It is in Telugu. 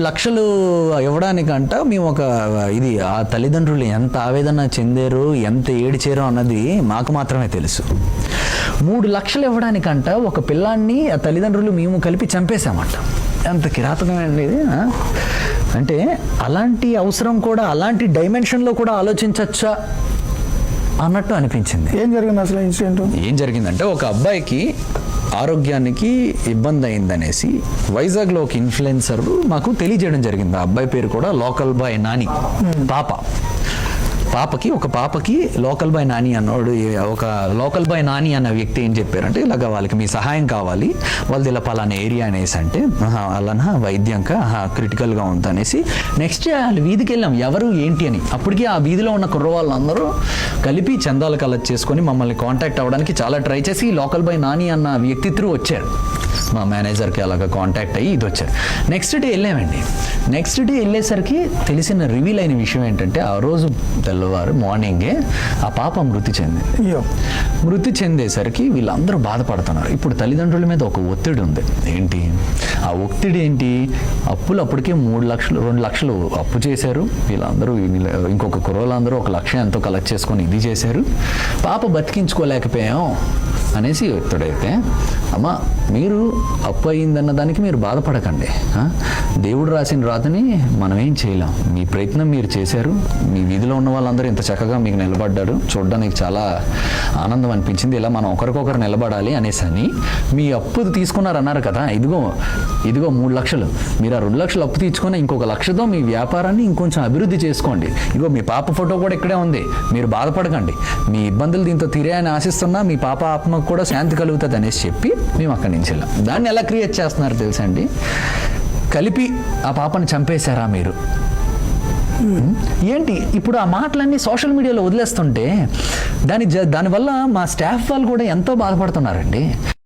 లక్షలు ఇవ్వడానికంట మేము ఇది ఆ తల్లిదండ్రులు ఎంత ఆవేదన చెందారు, ఎంత ఏడిచారో అన్నది మాకు మాత్రమే తెలుసు. 3 లక్షలు ఇవ్వడానికంట ఒక పిల్లాన్ని ఆ తల్లిదండ్రులు మేము కలిపి చంపేశామంట. ఎంత కిరాతకమైనది ఇది. అంటే అలాంటి అవసరం కూడా, అలాంటి డైమెన్షన్లో కూడా ఆలోచించచ్చా అన్నట్టు అనిపించింది. ఏం జరిగింది అసలు ఇన్సిడెంట్? ఏం జరిగిందంటే ఒక అబ్బాయికి ఆరోగ్యానికి ఇబ్బంది అయిందనేసి వైజాగ్లో ఒక ఇన్ఫ్లుయెన్సర్ మాకు తెలియజేయడం జరిగింది. ఆ అబ్బాయి పేరు కూడా లోకల్ బాయ్ నాని. ఒక పాపకి లోకల్ బాయ్ నాని అన్నోడు, ఒక లోకల్ బాయ్ నాని అన్న వ్యక్తి ఏం చెప్పారంటే, ఇలాగ వాళ్ళకి మీ సహాయం కావాలి, వాళ్ళది ఇలా పలానా ఏరియా అనేసి అంటే అలానా వైద్యంగా క్రిటికల్గా ఉందనేసి నెక్స్ట్ వాళ్ళు వీధికి వెళ్ళాం ఎవరు ఏంటి అని. అప్పటికి ఆ వీధిలో ఉన్న కుర్ర వాళ్ళందరూ కలిపి చందాలు కలెక్ట్ చేసుకొని మమ్మల్ని కాంటాక్ట్ అవ్వడానికి చాలా ట్రై చేసి లోకల్ బాయ్ నాని అన్న వ్యక్తి త్రూ వచ్చారు. మా మేనేజర్కి అలాగ కాంటాక్ట్ అయ్యి ఇది వచ్చారు. నెక్స్ట్ డే వెళ్ళామండి. నెక్స్ట్ డే వెళ్ళేసరికి తెలిసిన రివీల్ అయిన విషయం ఏంటంటే, ఆ రోజు తెల్లవారు మార్నింగే ఆ పాప మృతి చెందేసరికి వీళ్ళందరూ బాధపడుతున్నారు. ఇప్పుడు తల్లిదండ్రుల మీద ఒక ఒత్తిడి ఉంది. ఏంటి ఆ ఒత్తిడి ఏంటి? అప్పులు అప్పటికే 3 లక్షలు 2 లక్షలు అప్పు చేశారు వీళ్ళందరూ. ఇంకొక కుర్రోళ్ళందరూ 1 లక్ష ఎంతో కలెక్ట్ చేసుకొని ఇది చేశారు. పాప బతికించుకోలేకపోయాం అనేసి ఒత్తిడైతే, అమ్మ మీరు అప్పు అయిందన్న దానికి మీరు బాధపడకండి. దేవుడు రాసిన రాతని మనం ఏం చేయలేం. మీ ప్రయత్నం మీరు చేశారు. మీ వీధిలో ఉన్న వాళ్ళందరూ ఇంత చక్కగా మీకు నిలబడ్డారు, చూడడానికి చాలా ఆనందం అనిపించింది. ఇలా మనం ఒకరికొకరు నిలబడాలి అనేసి అని మీ అప్పు తీసుకున్నారన్నారు కదా, ఇదిగో 3 లక్షలు. మీరు ఆ 2 లక్షలు అప్పు తీసుకొని ఇంకొక 1 లక్షతో మీ వ్యాపారాన్ని ఇంకొంచెం అభివృద్ధి చేసుకోండి. ఇదిగో మీ పాప ఫోటో కూడా ఇక్కడే ఉంది, మీరు బాధపడకండి. మీ ఇబ్బందులు దీంతో తీరాయని ఆశిస్తున్నా, మీ పాప ఆత్మకు కూడా శాంతి కలుగుతుంది అనేసి చెప్పి మేము అక్కడి నుంచి వెళ్ళాం. దాన్ని ఎలా క్రియేట్ చేస్తున్నారు తెలుసా అండి? కలిపి ఆ పాపను చంపేశారా మీరు? ఏంటి ఇప్పుడు ఆ మాటలన్నీ సోషల్ మీడియాలో వదిలేస్తుంటే దానివల్ల మా స్టాఫ్ వాళ్ళు కూడా ఎంతో బాధపడుతున్నారండి.